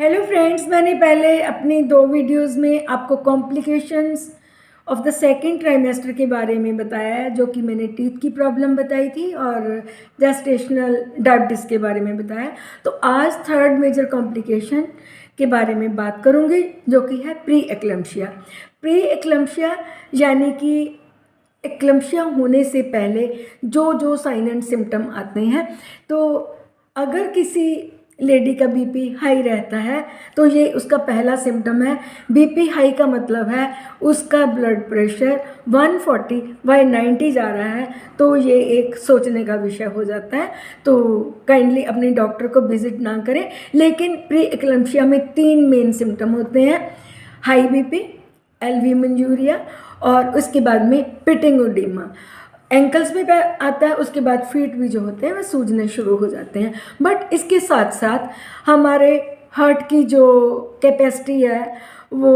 Hello friends, मैंने पहले अपनी 2 वीडियोस में आपको complications of the second trimester के बारे में बताया है, जो कि मैंने टीथ की प्रॉब्लम बताई थी और जेस्टेशनल डायबिटीज़ के बारे में बताया। तो आज थर्ड मेजर कॉम्प्लिकेशन के बारे में बात करूँगी, जो कि है प्री एक्लम्शिया। प्री एक्लम्शिया यानी कि एक्लम्शिया होने से पहले जो साइन एंड सिम्टम आते हैं। तो अगर किसी लेडी का बीपी हाई रहता है तो ये उसका पहला सिम्टम है। बीपी हाई का मतलब है उसका ब्लड प्रेशर 140/90 जा रहा है, तो ये एक सोचने का विषय हो जाता है। तो काइंडली अपने डॉक्टर को विजिट ना करें। लेकिन प्री एक्लम्शिया में 3 मेन सिम्टम होते हैं: हाई बीपी, एलवी मंजूरिया और उसके बाद में पिटिंग ओडिमा। एंकल्स में आता है, उसके बाद फीट भी जो होते हैं वह सूजने शुरू हो जाते हैं। बट इसके साथ साथ हमारे हार्ट की जो कैपेसिटी है वो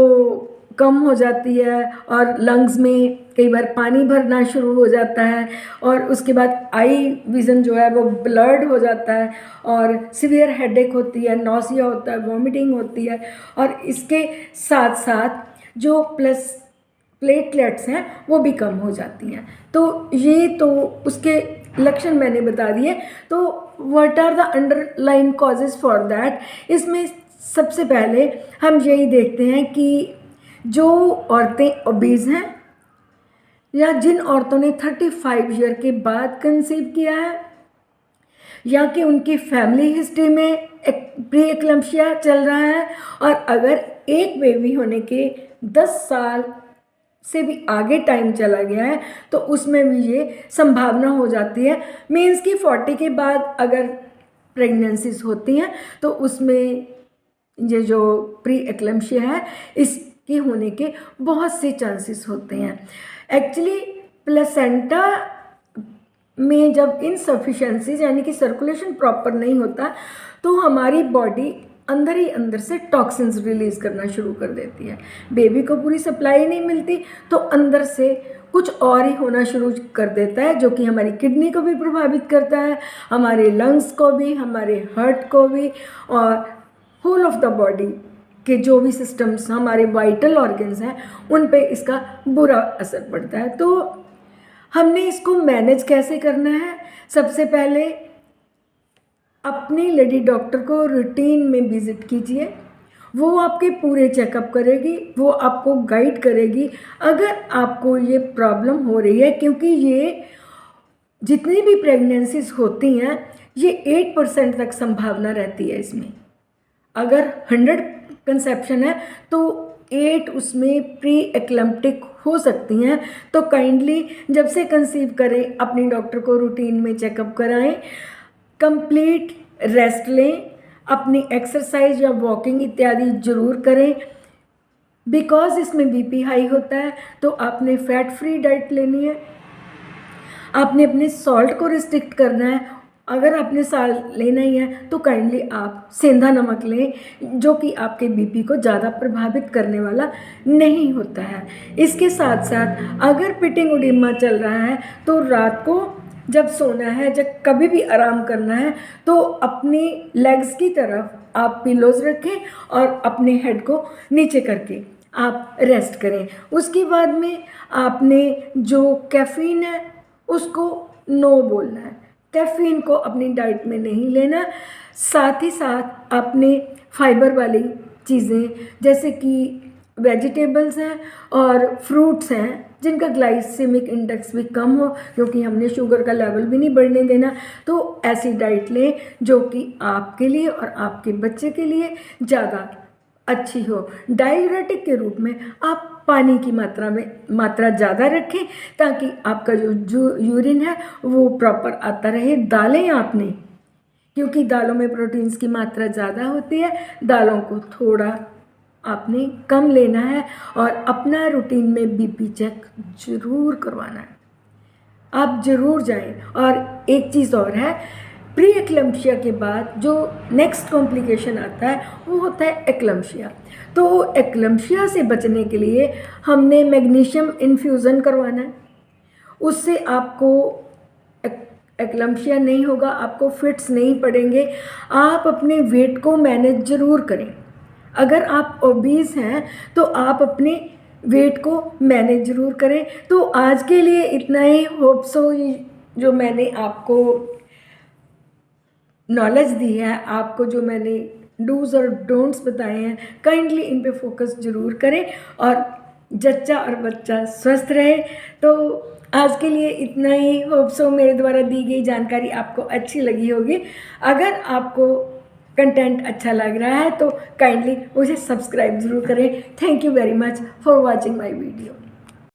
कम हो जाती है और लंग्स में कई बार पानी भरना शुरू हो जाता है और उसके बाद आई विज़न जो है वो ब्लर्ड हो जाता है और सीवियर हेडेक होती है, नौसिया होता है, वॉमिटिंग होती है और इसके साथ साथ जो प्लेटलेट्स हैं वो भी कम हो जाती हैं। तो ये तो उसके लक्षण मैंने बता दिए। तो what are the underline causes for that? इसमें सबसे पहले हम यही देखते हैं कि जो औरतें ओबीज हैं या जिन औरतों ने 35 ईयर के बाद कंसीव किया है या कि उनकी फैमिली हिस्ट्री में एक प्री एक्लम्शिया चल रहा है और अगर एक बेबी होने के 10 साल से भी आगे टाइम चला गया है तो उसमें भी ये संभावना हो जाती है। मीन्स कि 40 के बाद अगर प्रेगनेंसीज होती हैं तो उसमें ये जो प्री एक्लम्शिया है इसके होने के बहुत से चांसेस होते हैं। एक्चुअली प्लेसेंटा में जब इनसफिशेंसीज यानी कि सर्कुलेशन प्रॉपर नहीं होता तो हमारी बॉडी अंदर ही अंदर से टॉक्सिन्स रिलीज़ करना शुरू कर देती है। बेबी को पूरी सप्लाई नहीं मिलती तो अंदर से कुछ और ही होना शुरू कर देता है, जो कि हमारी किडनी को भी प्रभावित करता है, हमारे लंग्स को भी, हमारे हार्ट को भी और होल ऑफ द बॉडी के जो भी सिस्टम्स हमारे वाइटल ऑर्गन्स हैं उन पे इसका बुरा असर पड़ता है। तो हमने इसको मैनेज कैसे करना है? सबसे पहले अपनी लेडी डॉक्टर को रूटीन में विज़िट कीजिए। वो आपके पूरे चेकअप करेगी, वो आपको गाइड करेगी अगर आपको ये प्रॉब्लम हो रही है, क्योंकि ये जितनी भी प्रेगनेंसीज होती हैं ये 8% तक संभावना रहती है इसमें। अगर 100 कंसेप्शन है तो 8 उसमें प्री एक्लम्प्टिक हो सकती हैं। तो काइंडली जब से कंसीव करें अपनी डॉक्टर को रूटीन में चेकअप कराएं, कंप्लीट रेस्ट लें, अपनी एक्सरसाइज या वॉकिंग इत्यादि जरूर करें। बिकॉज इसमें बीपी हाई होता है तो आपने फैट फ्री डाइट लेनी है, आपने अपने सॉल्ट को रिस्ट्रिक्ट करना है। अगर आपने साल्ट लेना ही है तो काइंडली आप सेंधा नमक लें, जो कि आपके बीपी को ज़्यादा प्रभावित करने वाला नहीं होता है। इसके साथ साथ अगर पिटिंग ओडिमा चल रहा है तो रात को जब सोना है, जब कभी भी आराम करना है तो अपनी लेग्स की तरफ आप पिलोज रखें और अपने हेड को नीचे करके आप रेस्ट करें। उसके बाद में आपने जो कैफ़ीन है उसको नो बोलना है, कैफ़ीन को अपनी डाइट में नहीं लेना। साथ ही साथ आपने फाइबर वाली चीज़ें जैसे कि वेजिटेबल्स हैं और फ्रूट्स हैं जिनका ग्लाइसेमिक इंडेक्स भी कम हो, क्योंकि हमने शुगर का लेवल भी नहीं बढ़ने देना, तो ऐसी डाइट लें जो कि आपके लिए और आपके बच्चे के लिए ज़्यादा अच्छी हो। डायूरेटिक के रूप में आप पानी की मात्रा ज़्यादा रखें ताकि आपका जो यूरिन है वो प्रॉपर आता रहे। दालें आपने, क्योंकि दालों में प्रोटीन्स की मात्रा ज़्यादा होती है, दालों को थोड़ा आपने कम लेना है और अपना रूटीन में बीपी चेक जरूर करवाना है। आप ज़रूर जाएं। और एक चीज़ और है, प्री एक्लम्शिया के बाद जो नेक्स्ट कॉम्प्लिकेशन आता है वो होता है एक्लम्शिया। तो एक्लम्शिया से बचने के लिए हमने मैग्नीशियम इन्फ्यूज़न करवाना है। उससे आपको एक्लम्शिया नहीं होगा, आपको फिट्स नहीं पड़ेंगे। आप अपने वेट को मैनेज ज़रूर करें। अगर आप ओबीस हैं तो आप अपने वेट को मैनेज ज़रूर करें। तो आज के लिए इतना ही। होप सो जो मैंने आपको नॉलेज दी है, आपको जो मैंने डूज़ और डोंट्स बताए हैं, काइंडली इन पे फोकस ज़रूर करें और जच्चा और बच्चा स्वस्थ रहे। तो आज के लिए इतना ही। होप सो मेरे द्वारा दी गई जानकारी आपको अच्छी लगी होगी। अगर आपको कंटेंट अच्छा लग रहा है तो काइंडली मुझे सब्सक्राइब ज़रूर करें। Thank you very much for watching my video.